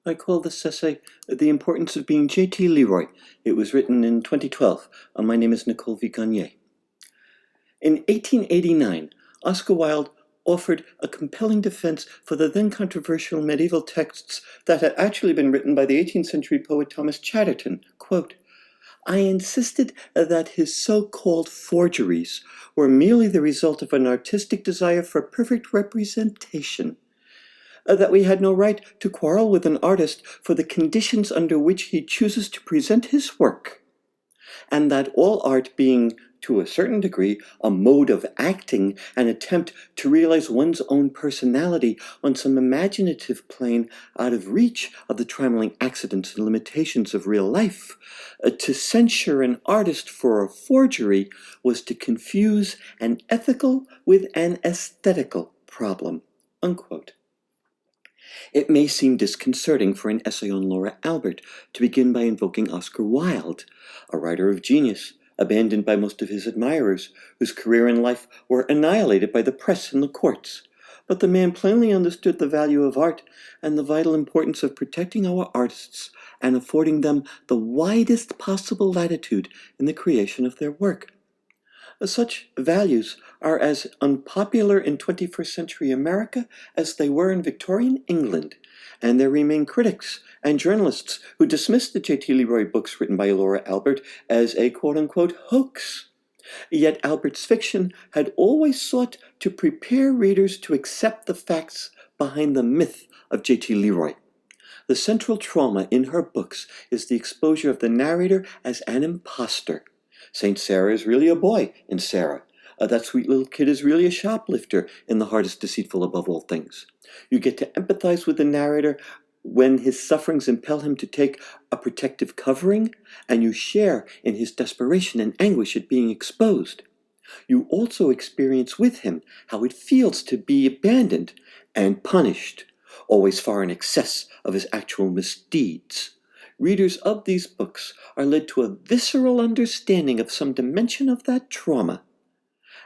I call this essay The Importance of Being JT Leroy. It was written in 2012. My name is Nicole V. Gagne. In 1889, Oscar Wilde offered a compelling defense for the then controversial medieval texts that had actually been written by the 18th century poet Thomas Chatterton. Quote, I insisted that his so-called forgeries were merely the result of an artistic desire for perfect representation, that we had no right to quarrel with an artist for the conditions under which he chooses to present his work, and that all art being, to a certain degree, a mode of acting, an attempt to realize one's own personality on some imaginative plane out of reach of the trammeling accidents and limitations of real life, to censure an artist for a forgery was to confuse an ethical with an aesthetical problem. Unquote. It may seem disconcerting for an essay on Laura Albert to begin by invoking Oscar Wilde, a writer of genius, abandoned by most of his admirers, whose career and life were annihilated by the press and the courts. But the man plainly understood the value of art and the vital importance of protecting our artists and affording them the widest possible latitude in the creation of their work. Such values are as unpopular in 21st century America as they were in Victorian England, and there remain critics and journalists who dismiss the JT Leroy books written by Laura Albert as a quote-unquote hoax. Yet Albert's fiction had always sought to prepare readers to accept the facts behind the myth of JT Leroy. The central trauma in her books is the exposure of the narrator as an imposter. Saint Sarah is really a boy in Sarah. That sweet little kid is really a shoplifter in The Heart is Deceitful Above All Things. You get to empathize with the narrator when his sufferings impel him to take a protective covering, and you share in his desperation and anguish at being exposed. You also experience with him how it feels to be abandoned and punished, always far in excess of his actual misdeeds. Readers of these books are led to a visceral understanding of some dimension of that trauma.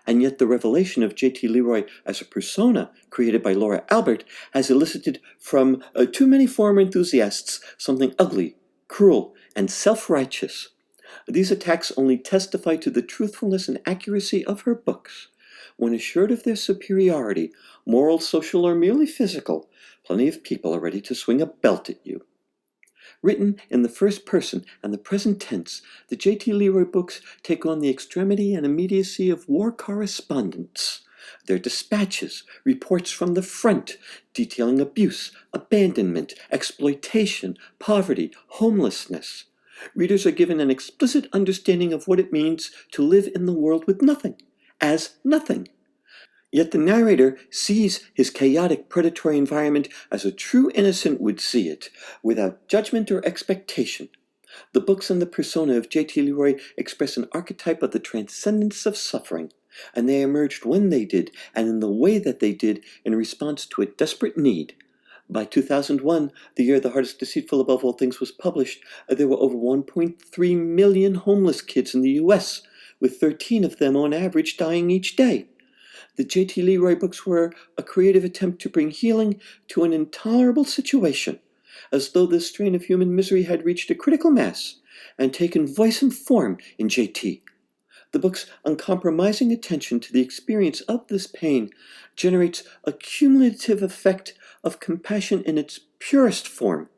And yet the revelation of JT Leroy as a persona created by Laura Albert has elicited from too many former enthusiasts something ugly, cruel, and self-righteous. These attacks only testify to the truthfulness and accuracy of her books. When assured of their superiority, moral, social, or merely physical, plenty of people are ready to swing a belt at you. Written in the first person and the present tense, the JT Leroy books take on the extremity and immediacy of war correspondence. Their dispatches, reports from the front, detailing abuse, abandonment, exploitation, poverty, homelessness. Readers are given an explicit understanding of what it means to live in the world with nothing, as nothing. Yet the narrator sees his chaotic predatory environment as a true innocent would see it, without judgment or expectation. The books and the persona of JT Leroy express an archetype of the transcendence of suffering, and they emerged when they did, and in the way that they did, in response to a desperate need. By 2001, the year The Heart is Deceitful Above All Things was published, there were over 1.3 million homeless kids in the U.S., with 13 of them on average dying each day. The JT Leroy books were a creative attempt to bring healing to an intolerable situation, as though this strain of human misery had reached a critical mass and taken voice and form in JT. The book's uncompromising attention to the experience of this pain generates a cumulative effect of compassion in its purest form,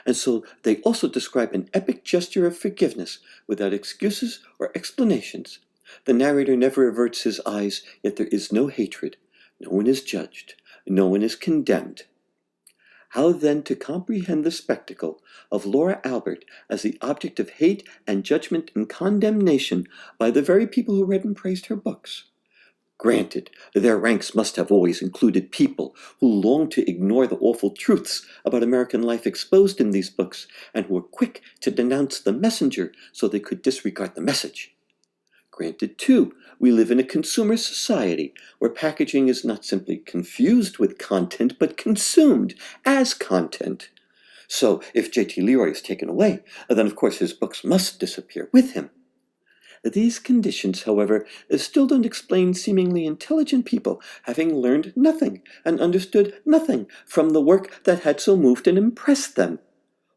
and so they also describe an epic gesture of forgiveness without excuses or explanations. The narrator never averts his eyes, yet there is no hatred. No one is judged. No one is condemned. How then to comprehend the spectacle of Laura Albert as the object of hate and judgment and condemnation by the very people who read and praised her books? Granted, their ranks must have always included people who longed to ignore the awful truths about American life exposed in these books, and who were quick to denounce the messenger so they could disregard the message. Granted, too, we live in a consumer society where packaging is not simply confused with content, but consumed as content. So, if JT Leroy is taken away, then of course his books must disappear with him. These conditions, however, still don't explain seemingly intelligent people having learned nothing and understood nothing from the work that had so moved and impressed them.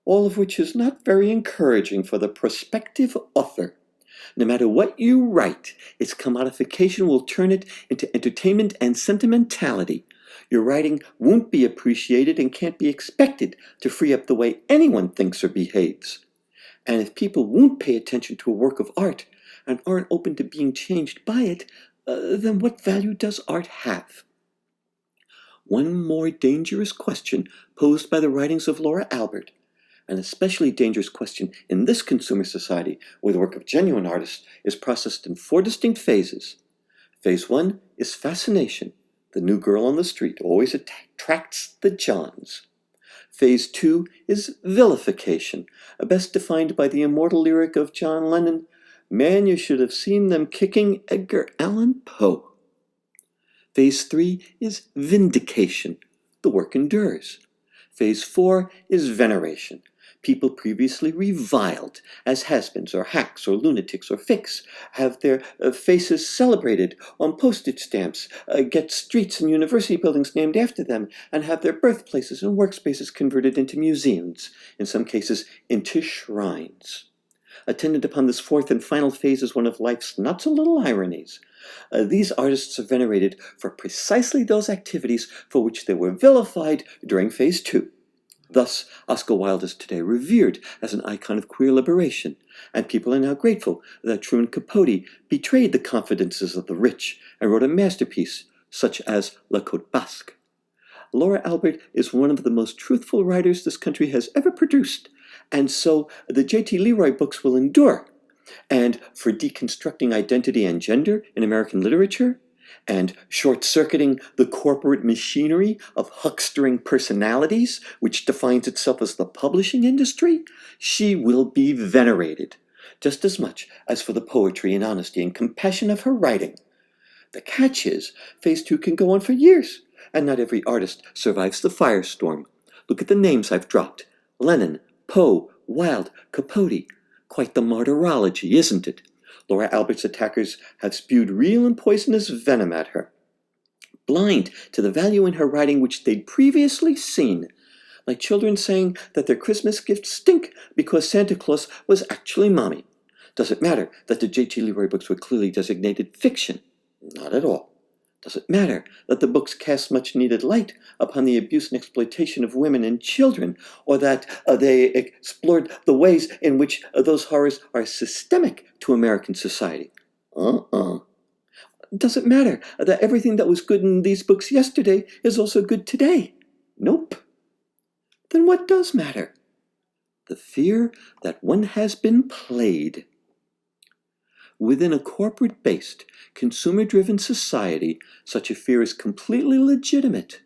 all of which is not very encouraging for the prospective author. No matter what you write, its commodification will turn it into entertainment and sentimentality. Your writing won't be appreciated and can't be expected to free up the way anyone thinks or behaves. And if people won't pay attention to a work of art and aren't open to being changed by it, then what value does art have? One more dangerous question posed by the writings of Laura Albert, an especially dangerous question in this consumer society where the work of genuine artists is processed in 4 distinct phases. Phase 1 is fascination. The new girl on the street always attracts the Johns. Phase 2 is vilification, best defined by the immortal lyric of John Lennon, "Man, you should have seen them kicking Edgar Allan Poe." Phase 3 is vindication. The work endures. Phase 4 is veneration. People previously reviled as has-beens or hacks or lunatics or fakes have their faces celebrated on postage stamps, get streets and university buildings named after them, and have their birthplaces and workspaces converted into museums, in some cases into shrines. Attendant upon this 4th and final phase is one of life's not-so-little ironies. These artists are venerated for precisely those activities for which they were vilified during Phase 2. Thus, Oscar Wilde is today revered as an icon of queer liberation, and people are now grateful that Truman Capote betrayed the confidences of the rich and wrote a masterpiece such as La Côte Basque. Laura Albert is one of the most truthful writers this country has ever produced, and so the JT Leroy books will endure. And for deconstructing identity and gender in American literature, and short-circuiting the corporate machinery of huckstering personalities, which defines itself as the publishing industry, she will be venerated, just as much as for the poetry and honesty and compassion of her writing. The catch is, Phase 2 can go on for years, and not every artist survives the firestorm. Look at the names I've dropped. Lennon, Poe, Wilde, Capote. Quite the martyrology, isn't it? Laura Albert's attackers have spewed real and poisonous venom at her, blind to the value in her writing which they'd previously seen, like children saying that their Christmas gifts stink because Santa Claus was actually mommy. Does it matter that the JT Leroy books were clearly designated fiction? Not at all. Does it matter that the books cast much-needed light upon the abuse and exploitation of women and children, or that they explored the ways in which those horrors are systemic to American society? Does it matter that everything that was good in these books yesterday is also good today? Nope. Then what does matter? The fear that one has been played. Within a corporate-based, consumer-driven society, such a fear is completely legitimate.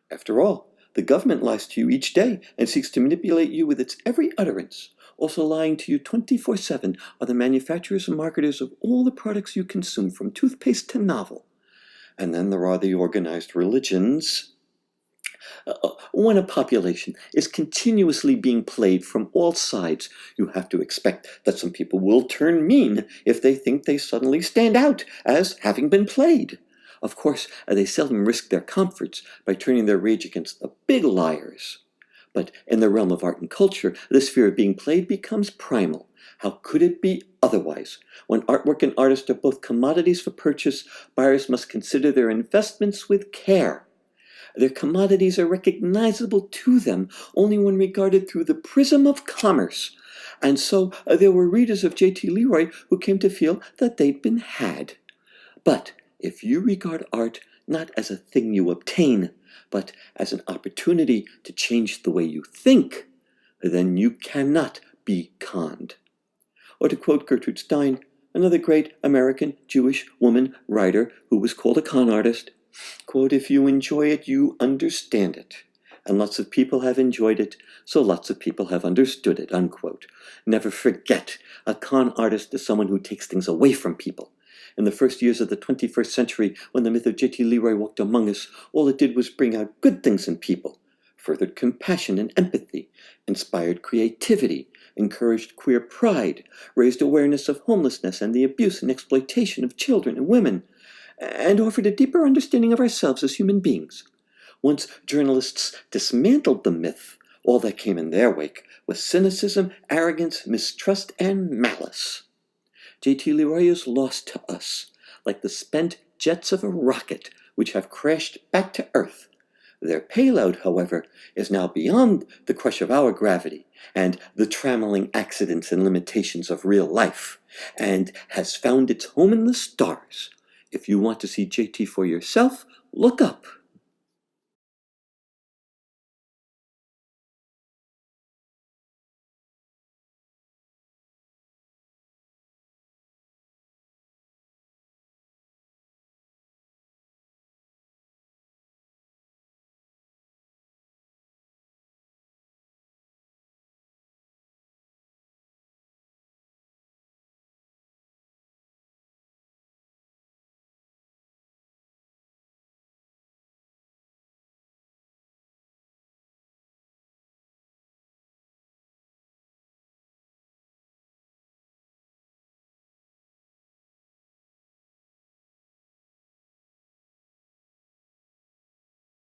After all, the government lies to you each day and seeks to manipulate you with its every utterance. Also lying to you 24/7 are the manufacturers and marketers of all the products you consume, from toothpaste to novel. And then there are the organized religions. When a population is continuously being played from all sides, you have to expect that some people will turn mean if they think they suddenly stand out as having been played. Of course, they seldom risk their comforts by turning their rage against the big liars. But in the realm of art and culture, this fear of being played becomes primal. How could it be otherwise? When artwork and artists are both commodities for purchase, buyers must consider their investments with care. Their commodities are recognizable to them only when regarded through the prism of commerce. And so there were readers of JT Leroy who came to feel that they'd been had. But if you regard art not as a thing you obtain, but as an opportunity to change the way you think, then you cannot be conned. Or to quote Gertrude Stein, another great American Jewish woman writer who was called a con artist, quote, "If you enjoy it, you understand it. And lots of people have enjoyed it, so lots of people have understood it," unquote. Never forget, a con artist is someone who takes things away from people. In the first years of the 21st century, when the myth of JT Leroy walked among us, all it did was bring out good things in people, furthered compassion and empathy, inspired creativity, encouraged queer pride, raised awareness of homelessness and the abuse and exploitation of children and women, and offered a deeper understanding of ourselves as human beings. Once journalists dismantled the myth, All that came in their wake was cynicism, arrogance, mistrust, and malice. JT Leroy is lost to us, like the spent jets of a rocket which have crashed back to Earth. Their payload, however, is now beyond the crush of our gravity and the trammeling accidents and limitations of real life, and has found its home in the stars. If you want to see JT for yourself, look up.